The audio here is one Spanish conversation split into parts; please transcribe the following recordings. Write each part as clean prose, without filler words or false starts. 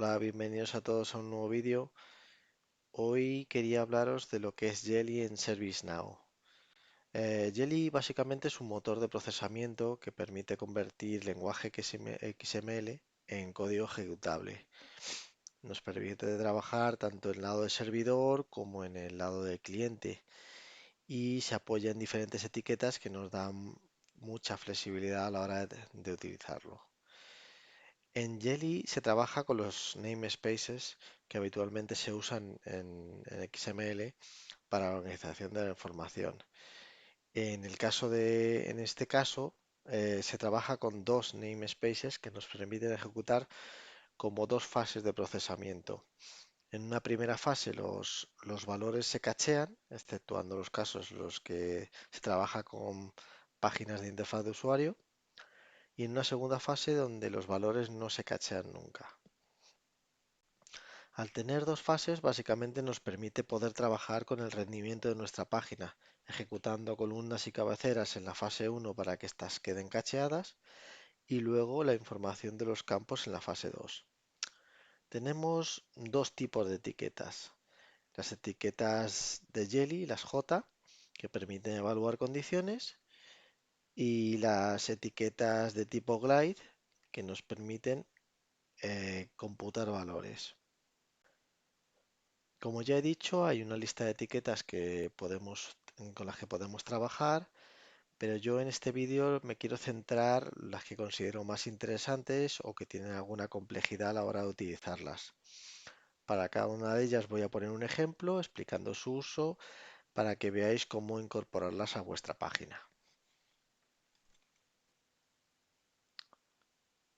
Hola, bienvenidos a todos a un nuevo vídeo. Hoy quería hablaros de lo que es Jelly en ServiceNow. Jelly básicamente es un motor de procesamiento que permite convertir lenguaje XML en código ejecutable. Nos permite trabajar tanto en el lado de servidor como en el lado del cliente y se apoya en diferentes etiquetas que nos dan mucha flexibilidad a la hora de utilizarlo. En Jelly se trabaja con los namespaces que habitualmente se usan en XML para la organización de la información. En este caso, se trabaja con dos namespaces que nos permiten ejecutar como dos fases de procesamiento. En una primera fase los valores se cachean, exceptuando los casos en los que se trabaja con páginas de interfaz de usuario, y en una segunda fase donde los valores no se cachean nunca. Al tener dos fases, básicamente nos permite poder trabajar con el rendimiento de nuestra página, ejecutando columnas y cabeceras en la fase 1 para que éstas queden cacheadas y luego la información de los campos en la fase 2. Tenemos dos tipos de etiquetas. Las etiquetas de Jelly, las J, que permiten evaluar condiciones, y las etiquetas de tipo Glide, que nos permiten computar valores. Como ya he dicho, hay una lista de etiquetas con las que podemos trabajar, pero yo en este vídeo me quiero centrar las que considero más interesantes o que tienen alguna complejidad a la hora de utilizarlas. Para cada una de ellas voy a poner un ejemplo explicando su uso para que veáis cómo incorporarlas a vuestra página.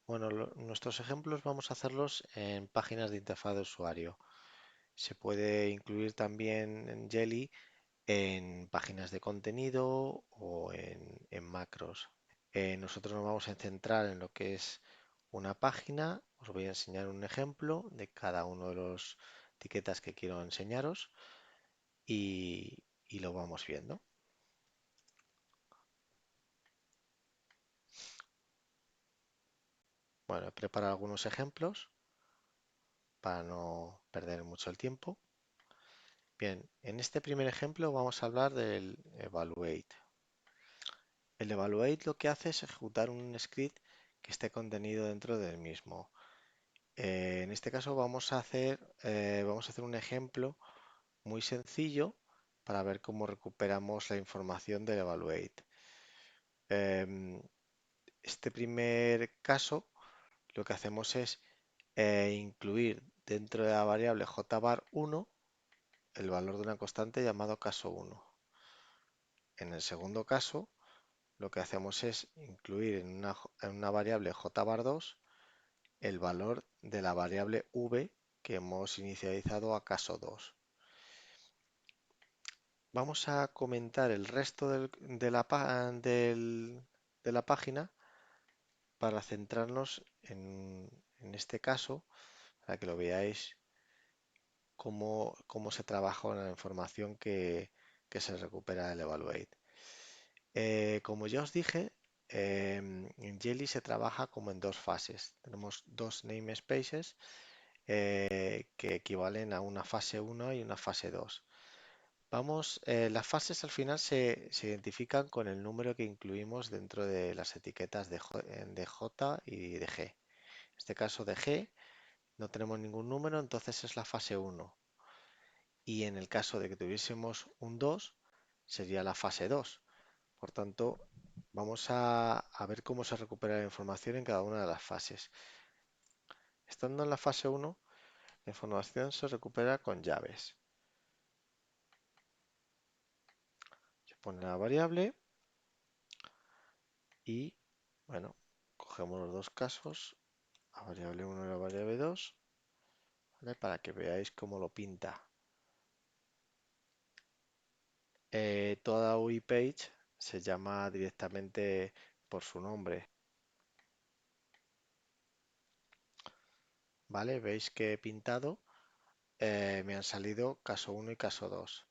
Bueno, nuestros ejemplos vamos a hacerlos en páginas de interfaz de usuario. Se puede incluir también en Jelly en páginas de contenido o en macros. Nosotros nos vamos a centrar en lo que es una página. Os voy a enseñar un ejemplo de cada uno de los etiquetas que quiero enseñaros y lo vamos viendo. Bueno, he preparado algunos ejemplos para no perder mucho el tiempo. Bien, en este primer ejemplo vamos a hablar del evaluate. El evaluate lo que hace es ejecutar un script que esté contenido dentro del mismo. En este caso vamos a hacer un ejemplo muy sencillo para ver cómo recuperamos la información del evaluate. Em, Este primer caso lo que hacemos es incluir dentro de la variable jvar1 el valor de una constante llamado caso1. En el segundo caso lo que hacemos es incluir en una variable jvar2 el valor de la variable v que hemos inicializado a caso2. Vamos a comentar el resto de la página para centrarnos en este caso, para que lo veáis cómo se trabaja con la información que se recupera del Evaluate. Como ya os dije, en Jelly se trabaja como en dos fases. Tenemos dos namespaces que equivalen a una fase 1 y una fase 2. Las fases al final se identifican con el número que incluimos dentro de las etiquetas de J y de G. En este caso de G no tenemos ningún número, entonces es la fase 1. Y en el caso de que tuviésemos un 2, sería la fase 2. Por tanto, vamos a ver cómo se recupera la información en cada una de las fases. Estando en la fase 1, la información se recupera con llaves. Se pone la variable y, bueno, cogemos los dos casos, la variable 1 y la variable 2, ¿vale? Para que veáis cómo lo pinta. Toda UI page se llama directamente por su nombre, ¿vale? Veis que he pintado, me han salido caso 1 y caso 2.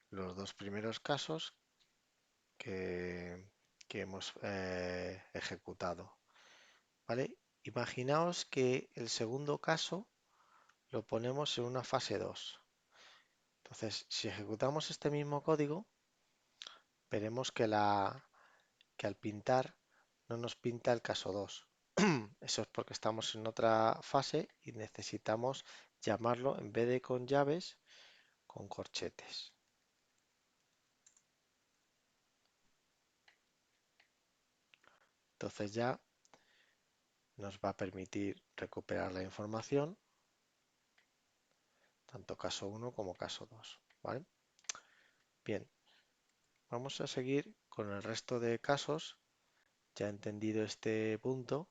Los dos primeros casos que, que hemos ejecutado, ¿vale? Imaginaos que el segundo caso lo ponemos en una fase 2. Entonces, si ejecutamos este mismo código, veremos que al pintar no nos pinta el caso 2. Eso es porque estamos en otra fase y necesitamos llamarlo, en vez de con llaves, con corchetes. Entonces ya nos va a permitir recuperar la información, tanto caso 1 como caso 2. ¿Vale? Bien, vamos a seguir con el resto de casos. Ya entendido este punto,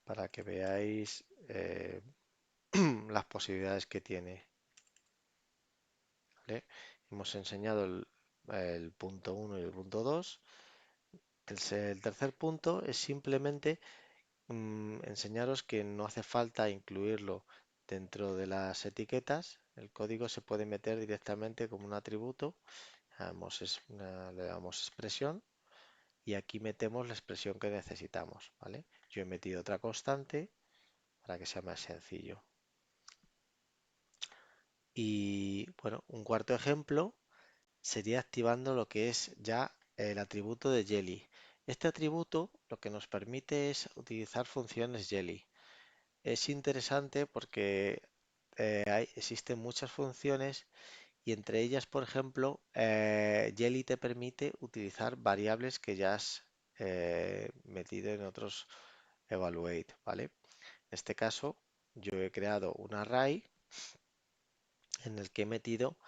para que veáis las posibilidades que tiene. ¿Vale? Hemos enseñado el punto 1 y el punto 2. El tercer punto es simplemente enseñaros que no hace falta incluirlo dentro de las etiquetas. El código se puede meter directamente como un atributo. Le damos expresión y aquí metemos la expresión que necesitamos. ¿Vale? Yo he metido otra constante para que sea más sencillo. Y bueno, un cuarto ejemplo sería activando lo que es ya el atributo de Jelly. Este atributo lo que nos permite es utilizar funciones Jelly. Es interesante porque existen muchas funciones y entre ellas, por ejemplo, Jelly te permite utilizar variables que ya has metido en otros evaluate, ¿vale? En este caso, yo he creado un array en el que he metido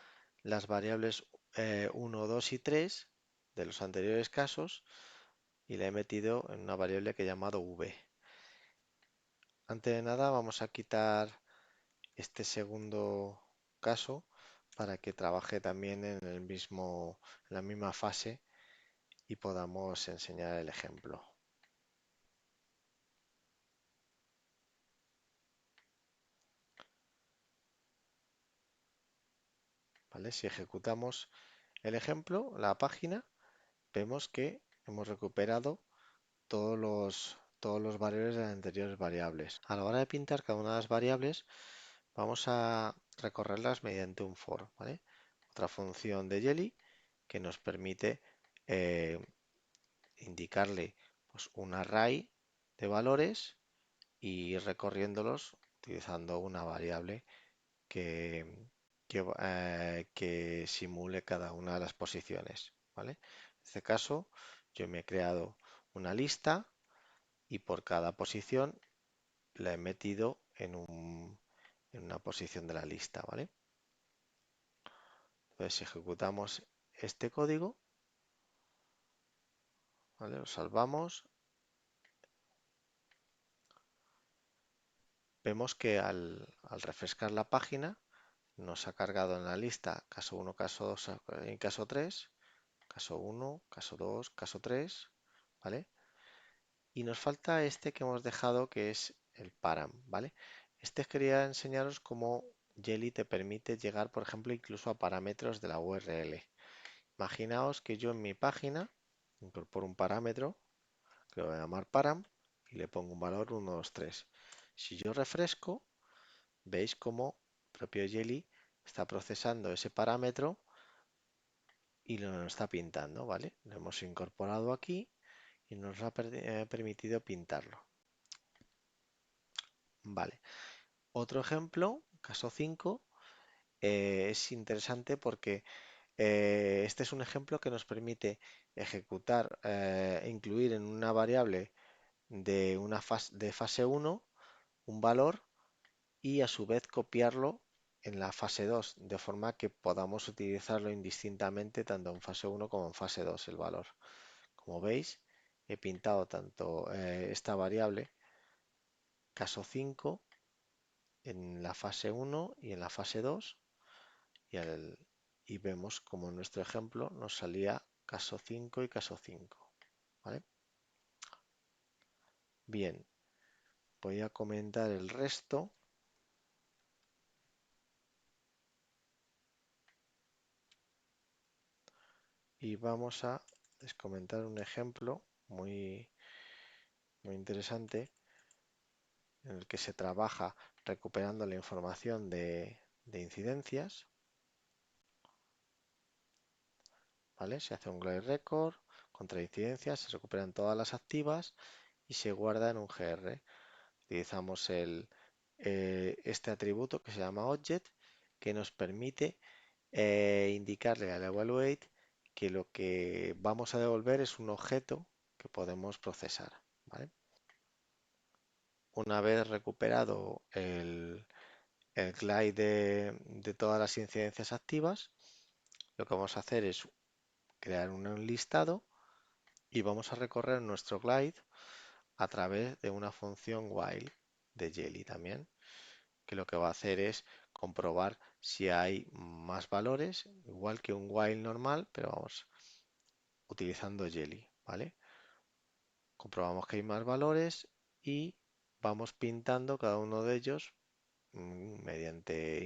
las variables 1, 2 y 3 de los anteriores casos y le he metido en una variable que he llamado v. Antes de nada vamos a quitar este segundo caso para que trabaje también en la misma fase y podamos enseñar el ejemplo. ¿Vale? Si ejecutamos el ejemplo, la página, vemos que hemos recuperado todos los valores de las anteriores variables. A la hora de pintar cada una de las variables, vamos a recorrerlas mediante un for, ¿vale? Otra función de Jelly que nos permite indicarle pues, un array de valores y ir recorriéndolos utilizando una variable que simule cada una de las posiciones, ¿vale? En este caso, yo me he creado una lista y por cada posición la he metido en una posición de la lista, ¿vale? Entonces, si ejecutamos este código, ¿vale? Lo salvamos. Vemos que al refrescar la página nos ha cargado en la lista caso 1, caso 2 y caso 3, caso 1, caso 2, caso 3, ¿vale? Y nos falta este que hemos dejado que es el param, ¿vale? Este quería enseñaros cómo Jelly te permite llegar, por ejemplo, incluso a parámetros de la URL. Imaginaos que yo en mi página incorporo un parámetro que lo voy a llamar param y le pongo un valor 1, 2, 3. Si yo refresco, veis cómo el propio Jelly está procesando ese parámetro y lo está pintando, ¿vale? Lo hemos incorporado aquí y nos ha permitido pintarlo. Vale. Otro ejemplo, caso 5, es interesante porque este es un ejemplo que nos permite ejecutar e incluir en una variable de fase 1 un valor y a su vez copiarlo en la fase 2, de forma que podamos utilizarlo indistintamente tanto en fase 1 como en fase 2 el valor. Como veis, he pintado tanto esta variable caso 5 en la fase 1 y en la fase 2 y vemos como en nuestro ejemplo nos salía caso 5 y caso 5. ¿Vale? Bien, voy a comentar el resto. Y vamos a comentar un ejemplo muy interesante en el que se trabaja recuperando la información de incidencias, ¿vale? Se hace un glide record contra incidencias, se recuperan todas las activas y se guarda en un GR. Utilizamos este atributo que se llama object, que nos permite indicarle al evaluate que lo que vamos a devolver es un objeto que podemos procesar, ¿vale? Una vez recuperado el glide de todas las incidencias activas, lo que vamos a hacer es crear un listado y vamos a recorrer nuestro glide a través de una función while de Jelly también, que lo que va a hacer es comprobar si hay más valores, igual que un while normal, pero vamos utilizando Jelly, ¿vale? Comprobamos que hay más valores y vamos pintando cada uno de ellos mediante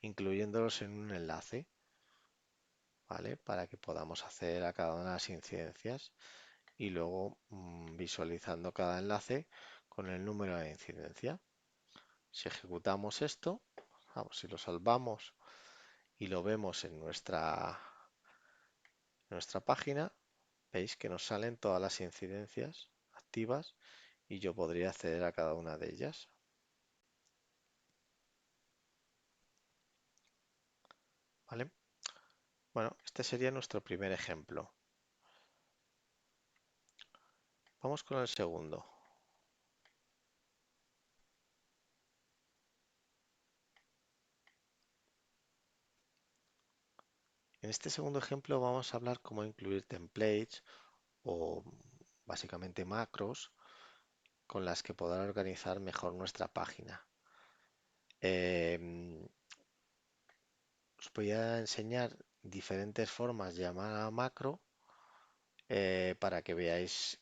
incluyéndolos en un enlace, ¿vale? Para que podamos acceder a cada una de las incidencias y luego visualizando cada enlace con el número de incidencia. Si ejecutamos esto, vamos, si lo salvamos y lo vemos en nuestra página, veis que nos salen todas las incidencias activas y yo podría acceder a cada una de ellas. ¿Vale? Bueno, este sería nuestro primer ejemplo. Vamos con el segundo. En este segundo ejemplo vamos a hablar cómo incluir templates o básicamente macros con las que poder organizar mejor nuestra página. Os voy a enseñar diferentes formas de llamar a macro para que veáis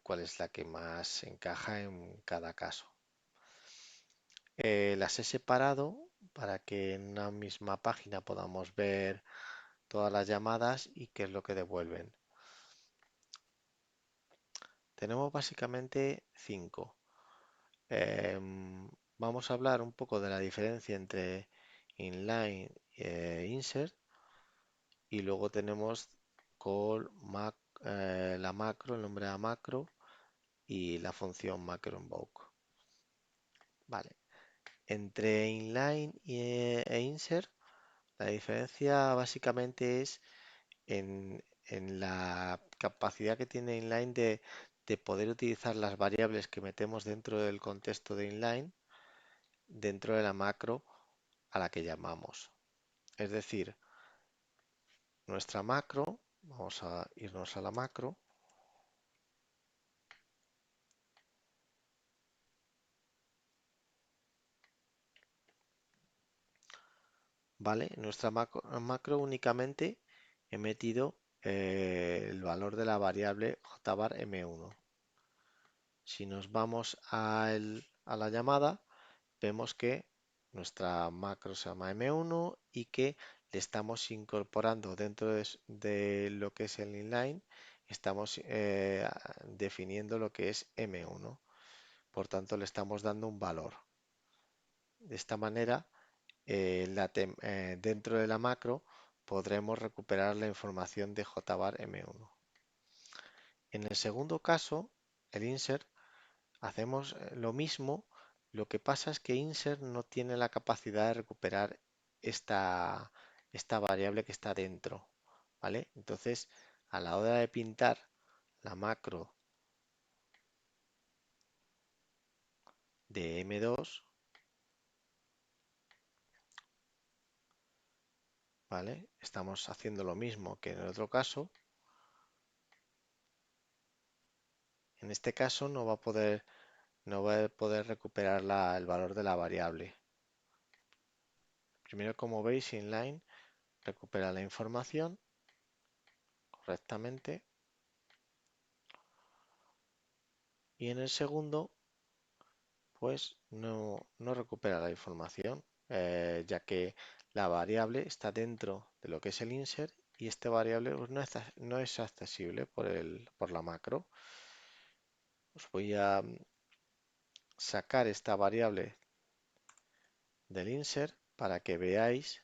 cuál es la que más encaja en cada caso. Las he separado para que en una misma página podamos ver todas las llamadas y qué es lo que devuelven. Tenemos básicamente 5. Vamos a hablar un poco de la diferencia entre inline e insert y luego tenemos call, la macro, el nombre de la macro y la función macro invoke. Vale. Entre inline e insert, la diferencia básicamente es en la capacidad que tiene inline de poder utilizar las variables que metemos dentro del contexto de inline dentro de la macro a la que llamamos. Es decir, nuestra macro, vamos a irnos a la macro, ¿vale? En nuestra macro únicamente he metido el valor de la variable jbar m1. Si nos vamos a la llamada, vemos que nuestra macro se llama m1 y que le estamos incorporando dentro de lo que es el inline, estamos definiendo lo que es m1. Por tanto, le estamos dando un valor. De esta manera, dentro de la macro podremos recuperar la información de jbar m1. En el segundo caso, el insert, hacemos lo mismo, lo que pasa es que insert no tiene la capacidad de recuperar esta variable que está dentro, ¿vale? Entonces, a la hora de pintar la macro de M2, ¿vale? Estamos haciendo lo mismo que en el otro caso. En este caso no va a poder recuperar el valor de la variable. Primero, como veis, inline recupera la información correctamente y en el segundo pues no recupera la información ya que la variable está dentro de lo que es el insert y esta variable pues, no es accesible por la macro. Os voy a sacar esta variable del insert para que veáis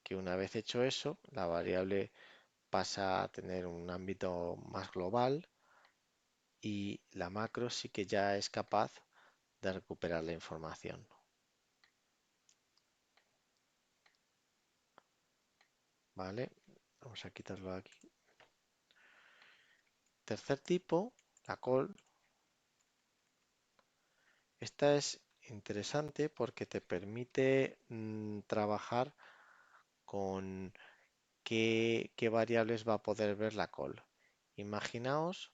que una vez hecho eso, la variable pasa a tener un ámbito más global y la macro sí que ya es capaz de recuperar la información. ¿Vale? Vamos a quitarlo aquí. Tercer tipo, la call. Esta es interesante porque te permite trabajar con qué variables va a poder ver la call. Imaginaos,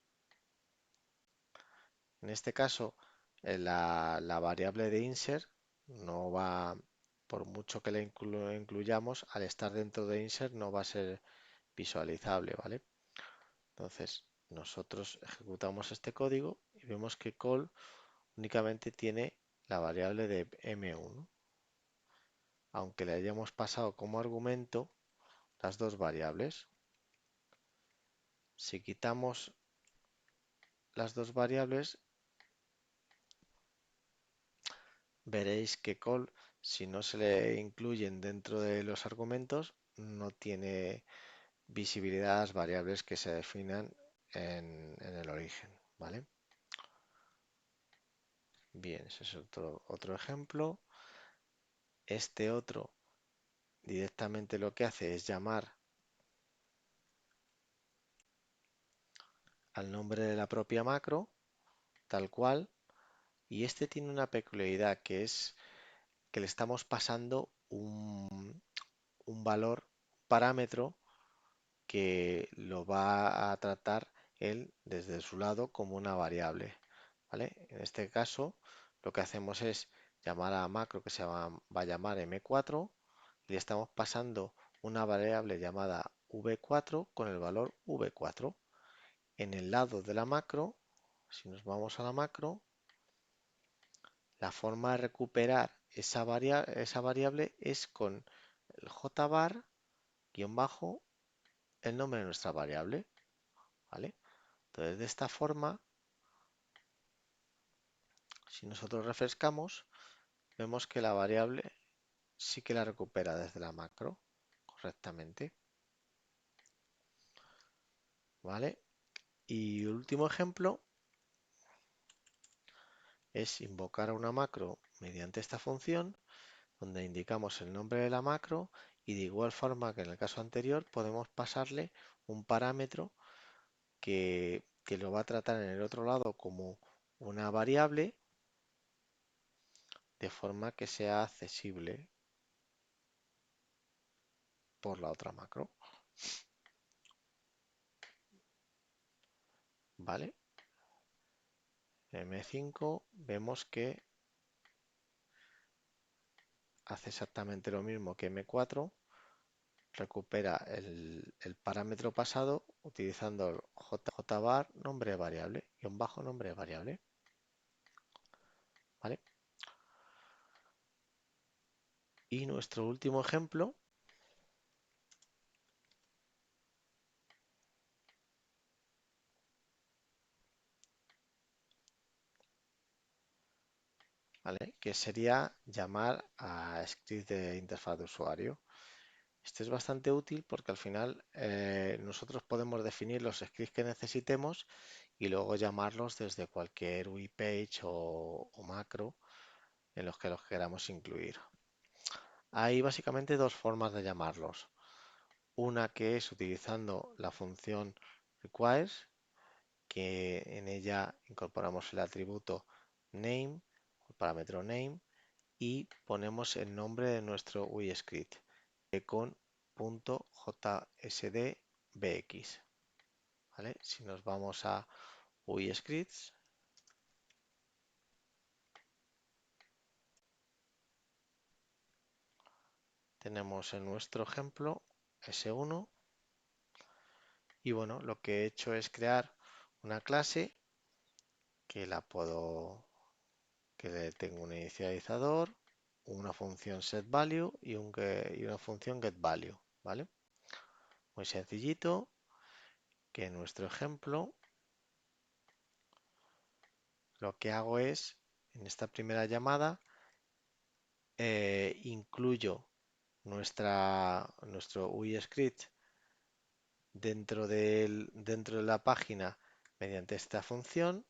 en este caso, la variable de insert no va, por mucho que la incluyamos, al estar dentro de insert no va a ser visualizable, ¿vale? Entonces, nosotros ejecutamos este código y vemos que call únicamente tiene la variable de M1, aunque le hayamos pasado como argumento las dos variables. Si quitamos las dos variables, veréis que call, si no se le incluyen dentro de los argumentos, no tiene visibilidad a las variables que se definan en el origen, ¿vale? Bien, ese es otro ejemplo. Este otro directamente lo que hace es llamar al nombre de la propia macro, tal cual, y este tiene una peculiaridad que es que le estamos pasando un valor, parámetro, que lo va a tratar él desde su lado como una variable, ¿vale? En este caso, lo que hacemos es llamar a la macro que va a llamar M4 y le estamos pasando una variable llamada V4 con el valor V4. En el lado de la macro, si nos vamos a la macro, la forma de recuperar esa variable es con el jbar guión bajo el nombre de nuestra variable, ¿vale? Entonces, de esta forma, si nosotros refrescamos, vemos que la variable sí que la recupera desde la macro correctamente, ¿vale? Y el último ejemplo es invocar a una macro mediante esta función, donde indicamos el nombre de la macro y de igual forma que en el caso anterior podemos pasarle un parámetro que lo va a tratar en el otro lado como una variable de forma que sea accesible por la otra macro, ¿vale? En M5 vemos que hace exactamente lo mismo que M4, recupera el parámetro pasado utilizando el jbar nombre de variable, guión bajo nombre de variable, ¿vale? Y nuestro último ejemplo, ¿vale? Que sería llamar a script de interfaz de usuario. Este es bastante útil porque al final nosotros podemos definir los scripts que necesitemos y luego llamarlos desde cualquier UI page o macro en los que los queramos incluir. Hay básicamente dos formas de llamarlos. Una que es utilizando la función requires, que en ella incorporamos el atributo name, el parámetro name, y ponemos el nombre de nuestro UI script con .jsdbx. ¿Vale? Si nos vamos a UI scripts, tenemos en nuestro ejemplo S1 y bueno, lo que he hecho es crear una clase que la puedo, que tengo un inicializador, una función setValue y una función getValue, ¿vale? Muy sencillito, que en nuestro ejemplo lo que hago es en esta primera llamada incluyo nuestro UI script dentro de la página mediante esta función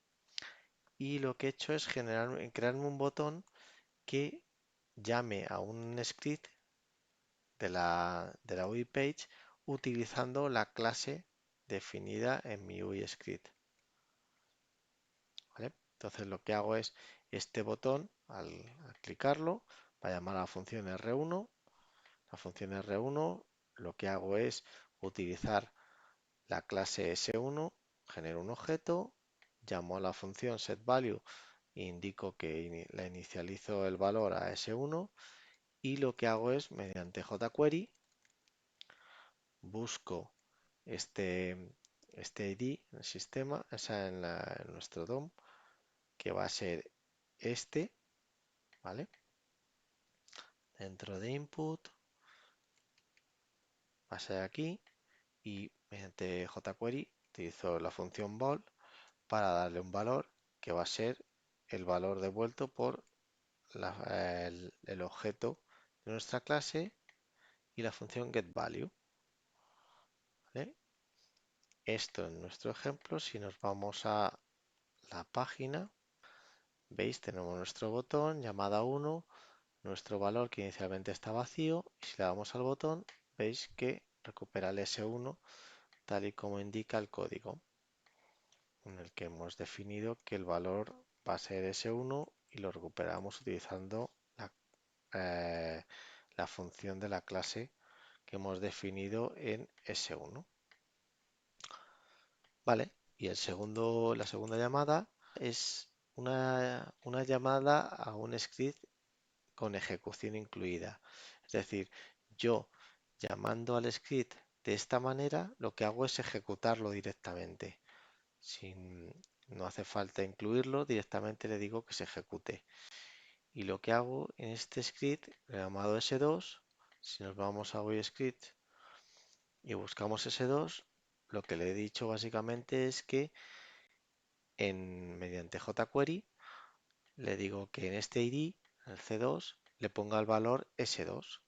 y lo que he hecho es crearme un botón que llame a un script de la UI page utilizando la clase definida en mi UI script. ¿Vale? Entonces lo que hago es este botón, al clicarlo, va a llamar a la función R1. La función R1 lo que hago es utilizar la clase S1, genero un objeto, llamo a la función setValue e indico que la inicializo el valor a S1 y lo que hago es mediante jQuery busco este, este ID en el sistema, o sea, en nuestro DOM, que va a ser este, ¿vale? Dentro de input va a ser aquí y mediante jQuery utilizo la función vol para darle un valor que va a ser el valor devuelto por el objeto de nuestra clase y la función getValue. ¿Vale? Esto en nuestro ejemplo, si nos vamos a la página, veis, tenemos nuestro botón, llamada 1, nuestro valor que inicialmente está vacío, y si le damos al botón, veis que recupera el S1 tal y como indica el código, en el que hemos definido que el valor va a ser S1 y lo recuperamos utilizando eh, la función de la clase que hemos definido en S1. Vale, y la segunda llamada es una llamada a un script con ejecución incluida. Es decir, yo llamando al script de esta manera, lo que hago es ejecutarlo directamente. No hace falta incluirlo, directamente le digo que se ejecute. Y lo que hago en este script llamado S2, si nos vamos a VoiceScript y buscamos S2, lo que le he dicho básicamente es que mediante jQuery le digo que en este ID, el C2, le ponga el valor S2.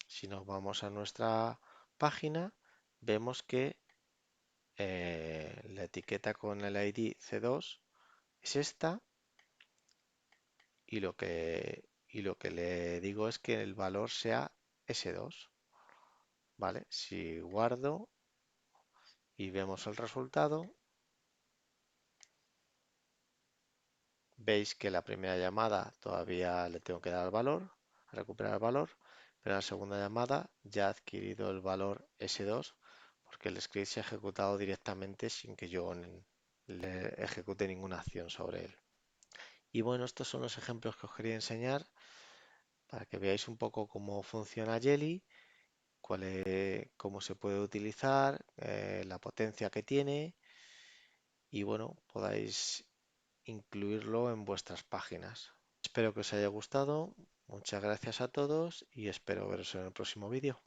Si nos vamos a nuestra página, vemos que la etiqueta con el ID C2 es esta y lo que le digo es que el valor sea S2. ¿Vale? Si guardo y vemos el resultado, veis que la primera llamada todavía le tengo que dar el valor, recuperar el valor, pero en la segunda llamada ya ha adquirido el valor S2 porque el script se ha ejecutado directamente sin que yo le ejecute ninguna acción sobre él. Y bueno, estos son los ejemplos que os quería enseñar para que veáis un poco cómo funciona Jelly, cómo se puede utilizar, la potencia que tiene y bueno, podáis incluirlo en vuestras páginas. Espero que os haya gustado, muchas gracias a todos y espero veros en el próximo vídeo.